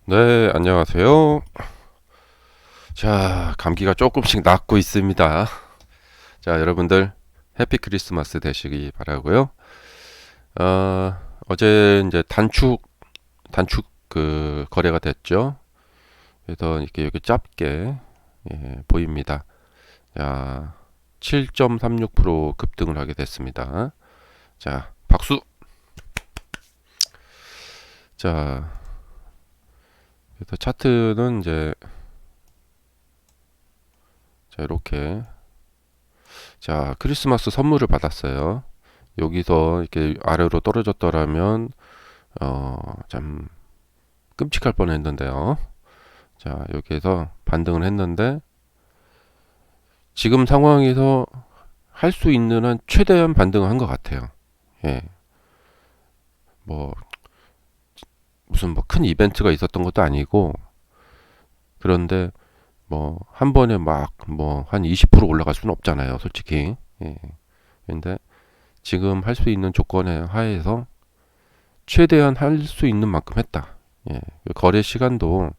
네, 안녕하세요. 자, 감기가 조금씩 낫고 있습니다. 자, 여러분들 해피 크리스마스 되시기 바라고요. 어제 이제 단축 그 거래가 됐죠. 그래서 이렇게 여기 짧게 보입니다. 자, 7.36% 급등을 하게 됐습니다. 자, 박수. 자, 그래서 차트는 이제 자, 이렇게 자, 크리스마스 선물을 받았어요. 여기서 이렇게 아래로 떨어졌더라면 참 끔찍할 뻔했는데요. 자, 여기에서 반등을 했는데 지금 상황에서 할 수 있는 한 최대한 반등을 한 것 같아요. 예, 뭐 무슨 뭐 큰 이벤트가 있었던 것도 아니고 그런데 뭐 한 번에 막 뭐 한 20% 올라갈 수는 없잖아요, 솔직히. 예. 근데 지금 할 수 있는 조건에 하에서 최대한 할 수 있는 만큼 했다. 예. 거래 시간도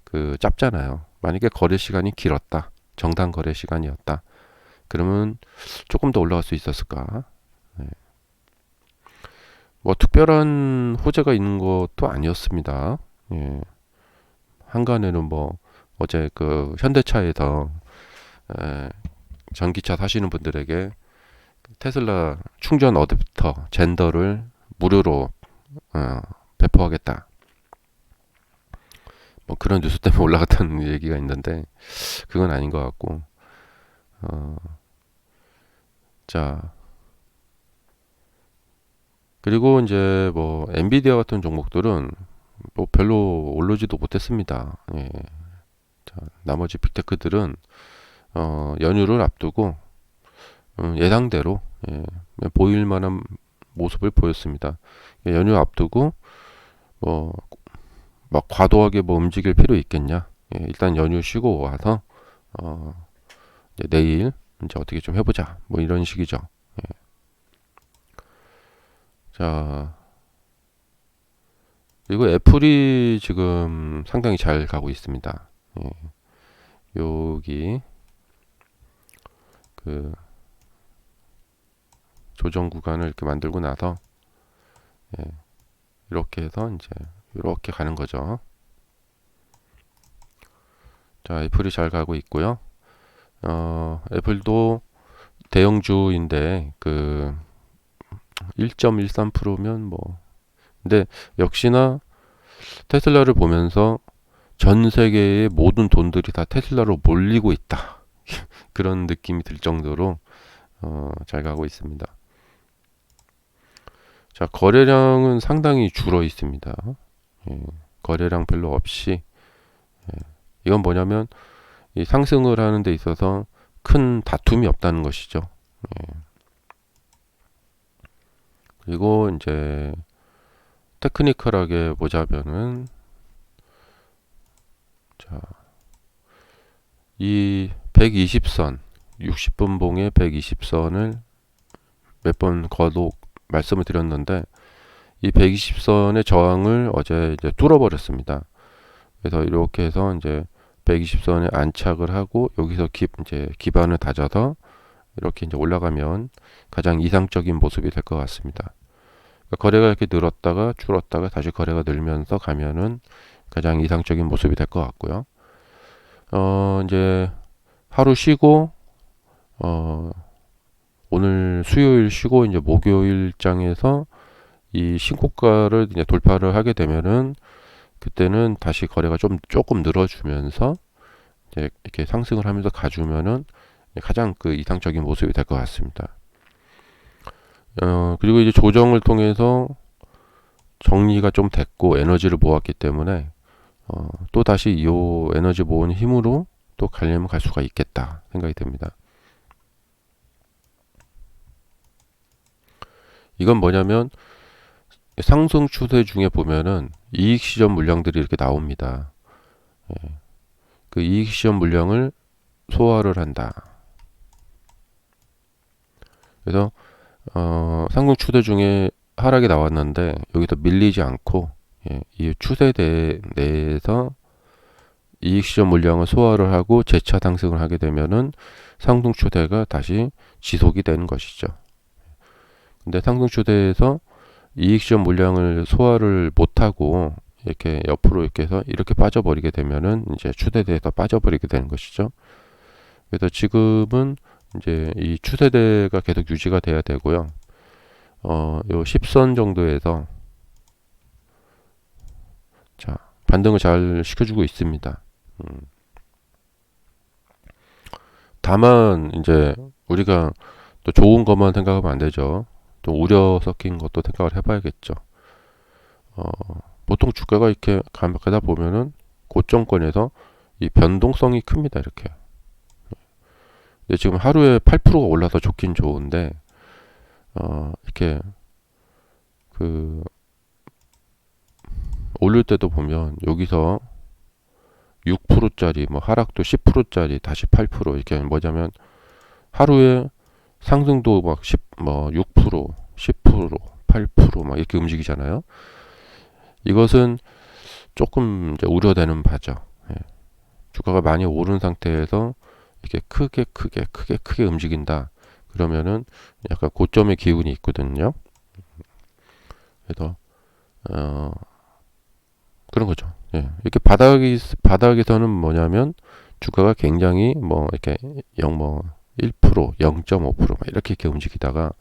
그 짧잖아요. 만약에 거래 시간이 길었다. 정당 거래 시간이었다. 그러면 조금 더 올라갈 수 있었을까? 예. 뭐 특별한 호재가 있는 것도 아니었습니다. 예. 한간에는 뭐 어제 그 현대차에서 에, 전기차 사시는 분들에게 테슬라 충전 어댑터 젠더를 무료로 어, 배포하겠다. 뭐 그런 뉴스 때문에 올라갔다는 얘기가 있는데 그건 아닌 것 같고 어, 자 그리고 이제 뭐 엔비디아 같은 종목들은 뭐 별로 오르지도 못했습니다. 예. 자, 나머지 빅테크들은 연휴를 앞두고 예상대로 예, 보일 만한 모습을 보였습니다. 예, 연휴 앞두고 뭐 막 과도하게 뭐 움직일 필요 있겠냐? 예, 일단 연휴 쉬고 와서 이제 내일 이제 어떻게 좀 해보자. 뭐 이런 식이죠. 예. 자 그리고 애플이 지금 상당히 잘 가고 있습니다. 예, 여기 그 조정 구간을 이렇게 만들고 나서 예, 이렇게 해서 이제 이렇게 가는 거죠. 자, 애플이 잘 가고 있고요. 애플도 대형주인데 그 1.13%면 뭐 근데 역시나 테슬라를 보면서 전 세계의 모든 돈들이 다 테슬라로 몰리고 있다. 그런 느낌이 들 정도로 잘 가고 있습니다. 자, 거래량은 상당히 줄어 있습니다. 예, 거래량 별로 없이 이건 뭐냐면 이 상승을 하는 데 있어서 큰 다툼이 없다는 것이죠. 예, 그리고 이제 테크니컬하게 보자면은 자, 이 120선 60분봉의 120선을 몇 번 거듭 말씀을 드렸는데 이 120선의 저항을 어제 이제 뚫어버렸습니다. 그래서 이렇게 해서 이제 120선에 안착을 하고 여기서 이제 기반을 다져서 이렇게 이제 올라가면 가장 이상적인 모습이 될 것 같습니다. 그러니까 거래가 이렇게 늘었다가 줄었다가 다시 거래가 늘면서 가면은 가장 이상적인 모습이 될 것 같고요. 이제 하루 쉬고 어, 오늘 수요일 쉬고 이제 목요일장에서 이 신고가를 이제 돌파를 하게 되면은 그때는 다시 거래가 좀 조금 늘어주면서 이제 이렇게 상승을 하면서 가주면은 가장 그 이상적인 모습이 될 것 같습니다. 그리고 이제 조정을 통해서 정리가 좀 됐고 에너지를 모았기 때문에 또 다시 이 에너지 모은 힘으로 또 가려면 갈 수가 있겠다 생각이 됩니다. 이건 뭐냐면 상승 추세 중에 보면은 이익 실현 물량들이 이렇게 나옵니다. 예. 그 이익 실현 물량을 소화를 한다. 그래서 상승 추세 중에 하락이 나왔는데 여기서 밀리지 않고 예, 이 추세대 내에서 이익 실현 물량을 소화를 하고 재차 상승을 하게 되면은 상승 추세가 다시 지속이 되는 것이죠. 근데 상승 추세에서 이익 실현 물량을 소화를 못하고 이렇게 옆으로 이렇게 해서 이렇게 빠져버리게 되면은 이제 추세대에서 빠져버리게 되는 것이죠. 그래서 지금은 이제 이 추세대가 계속 유지가 돼야 되고요. 요 10선 정도에서 자, 반등을 잘 시켜주고 있습니다. 다만 이제 우리가 또 좋은 것만 생각하면 안 되죠. 또 우려 섞인 것도 생각을 해봐야겠죠. 어, 보통 주가가 이렇게 가다 보면은 고점권에서 이 변동성이 큽니다. 이렇게. 근데 지금 하루에 8%가 올라서 좋긴 좋은데 이렇게 그 올릴 때도 보면 여기서 6%짜리 뭐 하락도 10%짜리 다시 8% 이렇게 뭐냐면 하루에 상승도 막 10, 뭐 6%, 10%, 8%막 이렇게 움직이잖아요. 이것은 조금 이제 우려되는 바죠. 예. 주가가 많이 오른 상태에서 이렇게 크게 움직인다. 그러면은 약간 고점의 기운이 있거든요. 그래서 그런 거죠. 예. 이렇게 바닥에서는 뭐냐면 주가가 굉장히 뭐 이렇게 1%, 0.5% 이렇게 움직이다가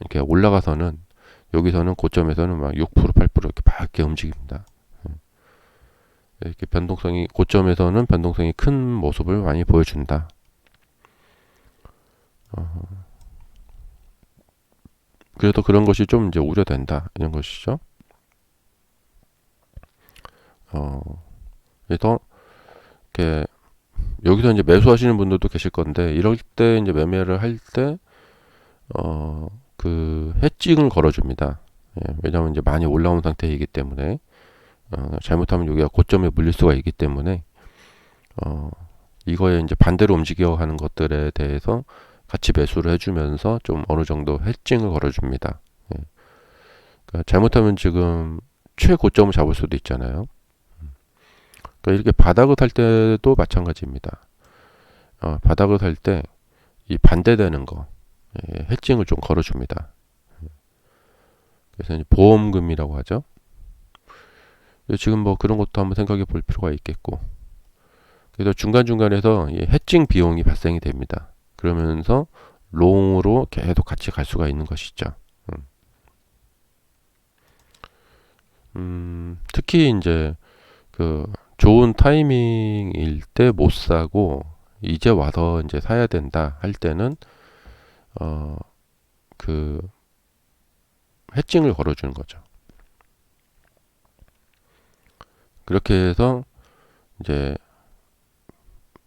이렇게 올라가서는 여기서는 고점에서는 막 6%, 8% 이렇게 막 이렇게 움직입니다. 이렇게 변동성이 고점에서는 변동성이 큰 모습을 많이 보여준다. 그래도 그런 것이 좀 이제 우려된다 이런 것이죠. 그래서 이렇게 여기서 이제 매수하시는 분들도 계실 건데 이럴 때 이제 매매를 할 때 그 해칭을 걸어줍니다. 예, 왜냐하면 이제 많이 올라온 상태이기 때문에 잘못하면 여기가 고점에 물릴 수가 있기 때문에 이거에 이제 반대로 움직여 하는 것들에 대해서 같이 매수를 해주면서 좀 어느 정도 해칭을 걸어줍니다. 예. 그러니까 잘못하면 지금 최고점을 잡을 수도 있잖아요. 그러니까 이렇게 바닥을 탈 때도 마찬가지입니다. 바닥을 살 때 이 반대되는 거 해칭을 좀 걸어줍니다. 그래서 이제 보험금이라고 하죠. 지금 뭐 그런 것도 한번 생각해 볼 필요가 있겠고. 그래서 중간중간에서 해칭 비용이 발생이 됩니다. 그러면서 롱으로 계속 같이 갈 수가 있는 것이죠. 특히 이제 그 좋은 타이밍일 때 못 사고 이제 와서 이제 사야 된다 할 때는 그 해칭을 걸어주는 거죠. 그렇게 해서 이제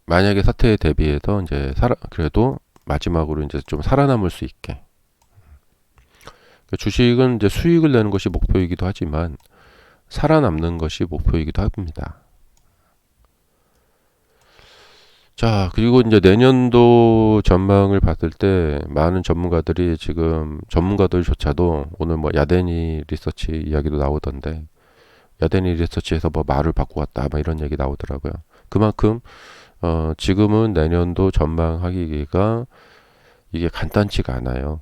만약에 사태에 대비해서 이제 그래도 마지막으로 이제 좀 살아남을 수 있게. 주식은 이제 수익을 내는 것이 목표이기도 하지만 살아남는 것이 목표이기도 합니다. 자, 그리고 이제 내년도 전망을 봤을 때 많은 전문가들이 지금 전문가들조차도 오늘 뭐 야데니 리서치 이야기도 나오던데 야데니 리서치에서 뭐 말을 바꾸었다 뭐 이런 얘기 나오더라고요. 그만큼 지금은 내년도 전망하기가 이게 간단치가 않아요.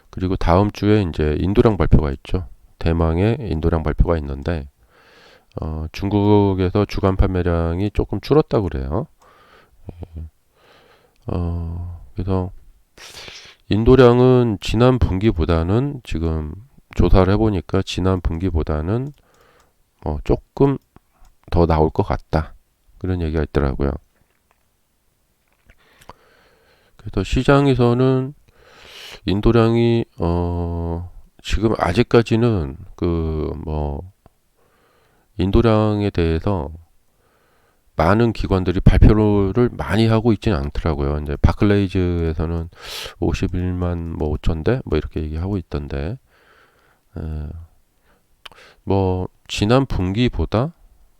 그리고 다음 주에 이제 인도량 발표가 있죠. 대망의 인도량 발표가 있는데 중국에서 주간 판매량이 조금 줄었다고 그래요. 그래서 인도량은 지난 분기보다는 지금 조사를 해보니까 지난 분기보다는 조금 더 나올 것 같다. 그런 얘기가 있더라고요. 그래서 시장에서는 인도량이 지금 아직까지는 인도량에 대해서 많은 기관들이 발표를 많이 하고 있지는 않더라고요. 이제 바클레이즈에서는 51만 뭐 5천대 뭐 이렇게 얘기하고 있던데 뭐 지난 분기보다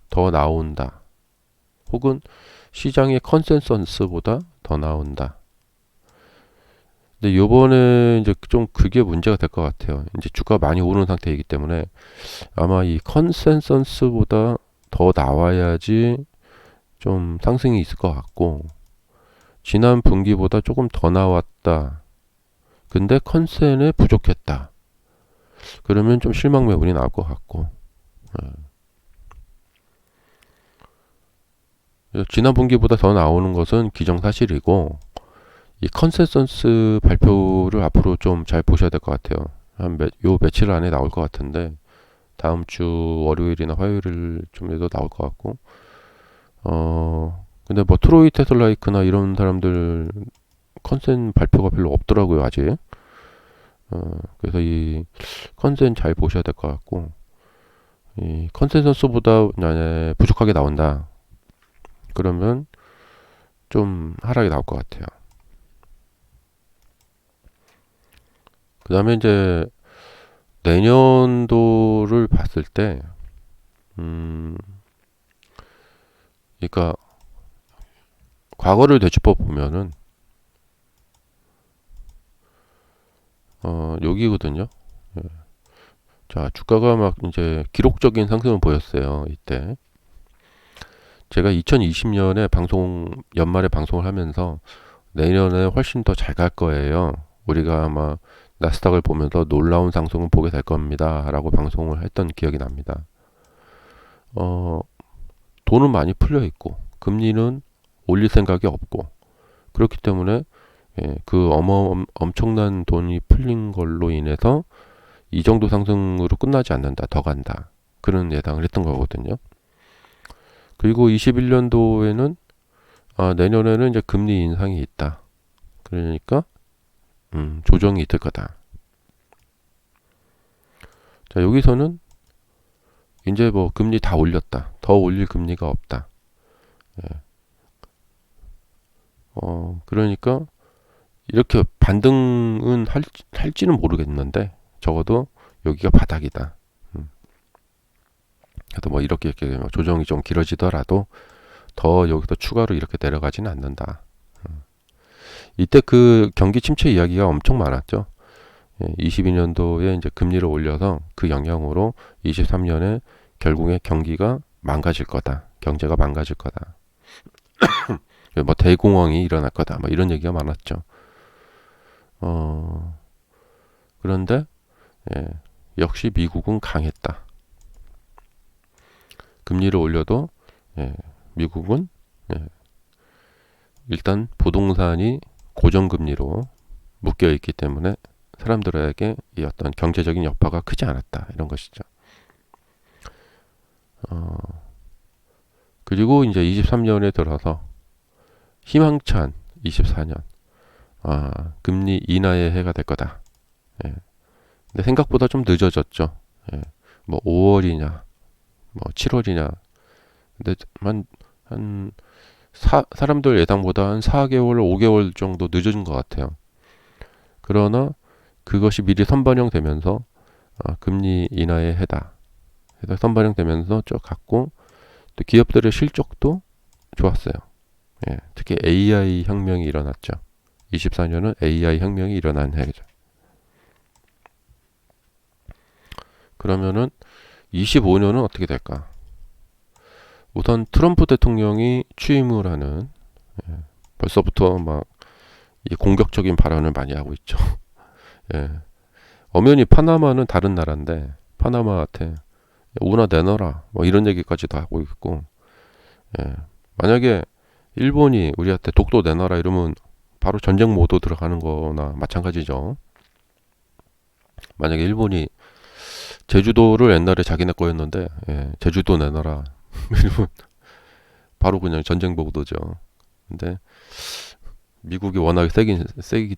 더 나온다. 혹은 시장의 컨센서스보다 더 나온다. 근데 요번에 이제 좀 그게 문제가 될 것 같아요. 이제 주가가 많이 오른 상태이기 때문에 아마 이 컨센서스보다 더 나와야지 좀 상승이 있을 것 같고, 지난 분기보다 조금 더 나왔다. 근데 컨센에 부족했다. 그러면 좀 실망 매물이 나올 것 같고. 지난 분기보다 더 나오는 것은 기정사실이고, 이 컨센서스 발표를 앞으로 좀 잘 보셔야 될 것 같아요. 요 며칠 안에 나올 것 같은데, 다음 주 월요일이나 화요일쯤에도 나올 것 같고, 근데 뭐 트로이 테슬라이크나 이런 사람들 컨센 발표가 별로 없더라고요, 아직. 그래서 이 컨센 잘 보셔야 될 것 같고, 이 컨센서스보다 만약에 부족하게 나온다. 그러면 좀 하락이 나올 것 같아요. 그 다음에 이제 내년도를 봤을 때, 그러니까 과거를 되짚어 보면은, 여기거든요. 예. 자, 주가가 막 이제 기록적인 상승을 보였어요. 이때. 제가 2020년에 연말에 방송을 하면서 내년에 훨씬 더 잘 갈 거예요. 우리가 아마 나스닥을 보면서 놀라운 상승을 보게 될 겁니다. 라고 방송을 했던 기억이 납니다. 돈은 많이 풀려 있고, 금리는 올릴 생각이 없고, 그렇기 때문에 그 엄청난 돈이 풀린 걸로 인해서 이 정도 상승으로 끝나지 않는다. 더 간다. 그런 예상을 했던 거거든요. 그리고 21년도에는 내년에는 이제 금리 인상이 있다. 그러니까 조정이 있을 거다. 자, 여기서는 이제 뭐 금리 다 올렸다. 더 올릴 금리가 없다. 예. 그러니까 이렇게 반등은 할지는 모르겠는데 적어도 여기가 바닥이다. 그래도 뭐 이렇게 조정이 좀 길어지더라도 더 여기서 추가로 이렇게 내려가지는 않는다. 이때 그 경기 침체 이야기가 엄청 많았죠. 22년도에 이제 금리를 올려서 그 영향으로 23년에 결국에 경기가 망가질 거다. 경제가 망가질 거다. 뭐 대공황이 일어날 거다. 뭐 이런 얘기가 많았죠. 그런데 역시 미국은 강했다. 금리를 올려도 미국은 일단 부동산이 고정금리로 묶여 있기 때문에 사람들에게 이 어떤 경제적인 여파가 크지 않았다. 이런 것이죠. 그리고 이제 23년에 들어서 희망찬 24년 금리 인하의 해가 될 거다. 근데 생각보다 좀 늦어졌죠. 뭐 5월이냐 뭐 7월이냐. 근데 한 사람들 예상보다 한 4개월, 5개월 정도 늦어진 것 같아요. 그러나 그것이 미리 선반영되면서 금리 인하의 해다. 그래서 선반영되면서 쭉 갔고 또 기업들의 실적도 좋았어요. 특히 AI 혁명이 일어났죠. 24년은 AI 혁명이 일어난 해죠. 그러면은 25년은 어떻게 될까? 우선 트럼프 대통령이 취임을 하는 벌써부터 막 이 공격적인 발언을 많이 하고 있죠. 엄연히 파나마는 다른 나라인데 파나마한테 오나 내놔라 뭐 이런 얘기까지도 하고 있고, 만약에 일본이 우리한테 독도 내놔라 이러면 바로 전쟁 모드 들어가는 거나 마찬가지죠. 만약에 일본이 제주도를 옛날에 자기네 거였는데 제주도 내놔라 이러면 바로 그냥 전쟁 모드죠. 근데 미국이 워낙에 세기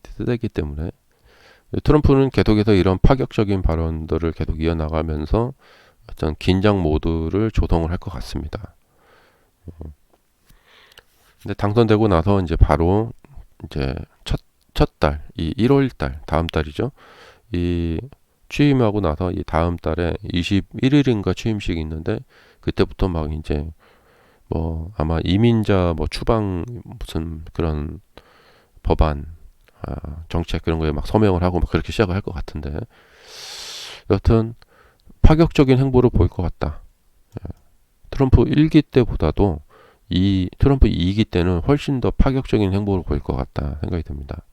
때문에 트럼프는 계속해서 이런 파격적인 발언들을 계속 이어나가면서 어떤 긴장 모드를 조성을 할 것 같습니다. 근데 당선되고 나서 이제 바로 이제 첫 달, 이 1월 달, 다음 달이죠. 이 취임하고 나서 이 다음 달에 21일인가 취임식이 있는데 그때부터 막 이제 뭐 아마 이민자 뭐 추방 무슨 그런 법안 정책 그런 거에 막 서명을 하고 막 그렇게 시작을 할 것 같은데, 여튼 파격적인 행보를 보일 것 같다. 트럼프 1기 때보다도 이 트럼프 2기 때는 훨씬 더 파격적인 행보를 보일 것 같다 생각이 듭니다.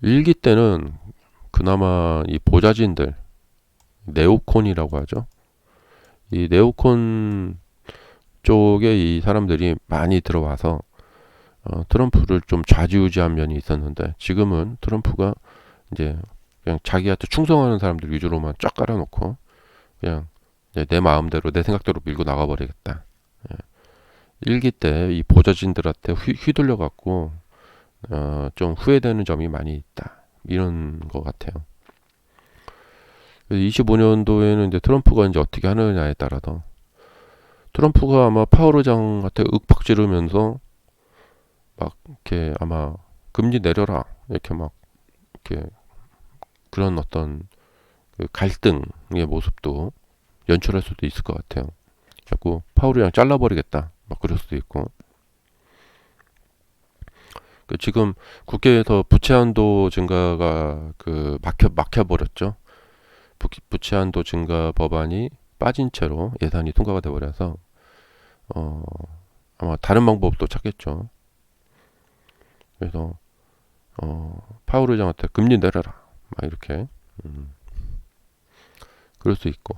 1기 때는 그나마 이 보좌진들, 네오콘이라고 하죠. 이 네오콘 쪽에 이 사람들이 많이 들어와서 트럼프를 좀 좌지우지한 면이 있었는데, 지금은 트럼프가 이제 그냥 자기한테 충성하는 사람들 위주로만 쫙 깔아놓고 그냥 이제 내 마음대로 내 생각대로 밀고 나가버리겠다. 예. 1기 때 이 보좌진들한테 휘둘려 갖고 좀 후회되는 점이 많이 있다. 이런 것 같아요. 25년도에는 이제 트럼프가 이제 어떻게 하느냐에 따라서, 트럼프가 아마 파월 의장한테 윽박 지르면서 막 이렇게 아마 금리 내려라 이렇게 막 이렇게 그런 어떤 그 갈등의 모습도 연출할 수도 있을 것 같아요. 자꾸 파월이랑 잘라버리겠다 막 그럴 수도 있고. 지금 국회에서 부채 한도 증가가 막혀버렸죠. 부채 한도 증가 법안이 빠진 채로 예산이 통과가 돼 버려서 아마 다른 방법도 찾겠죠. 그래서 파월 의장한테 금리 내려라 막 이렇게 그럴 수 있고.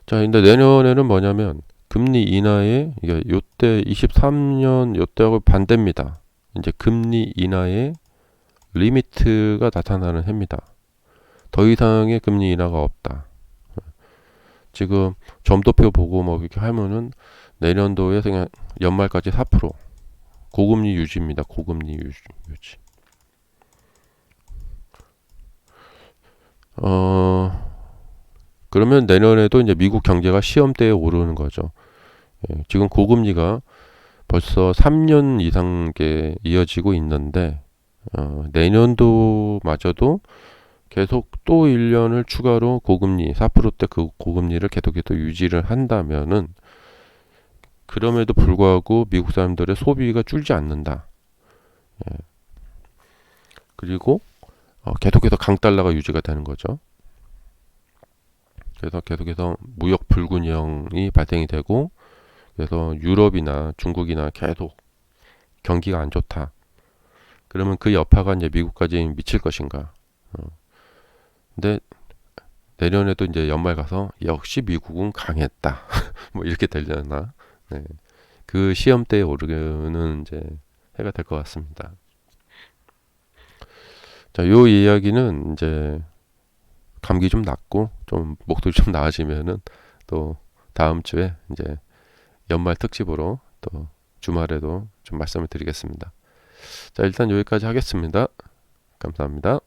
자, 근데 내년에는 뭐냐면 금리 인하에, 이게 요때 23년 요때하고 반대입니다. 이제 금리 인하에 리미트가 나타나는 해입니다. 더 이상의 금리 인하가 없다. 지금 점도표 보고 뭐 이렇게 하면은 내년도에 그냥 연말까지 4% 고금리 유지입니다. 고금리 유지. 그러면 내년에도 이제 미국 경제가 시험대에 오르는 거죠. 예, 지금 고금리가 벌써 3년 이상 이어지고 있는데, 내년도마저도 계속 또 1년을 추가로 고금리 4%대 그 고금리를 계속해서 유지를 한다면은, 그럼에도 불구하고 미국 사람들의 소비가 줄지 않는다. 예. 그리고 계속해서 강달러가 유지가 되는 거죠. 그래서 계속해서 무역 불균형이 발생이 되고, 그래서 유럽이나 중국이나 계속 경기가 안 좋다. 그러면 그 여파가 이제 미국까지 미칠 것인가? 근데 내년에도 이제 연말 가서 역시 미국은 강했다. 뭐 이렇게 되려나? 네. 그 시험대에 오르는 이제 해가 될 것 같습니다. 자, 요 이야기는 이제 감기 좀 낫고 좀 목소리 좀 나아지면은 또 다음 주에 이제 연말 특집으로 또 주말에도 좀 말씀을 드리겠습니다. 자, 일단 여기까지 하겠습니다. 감사합니다.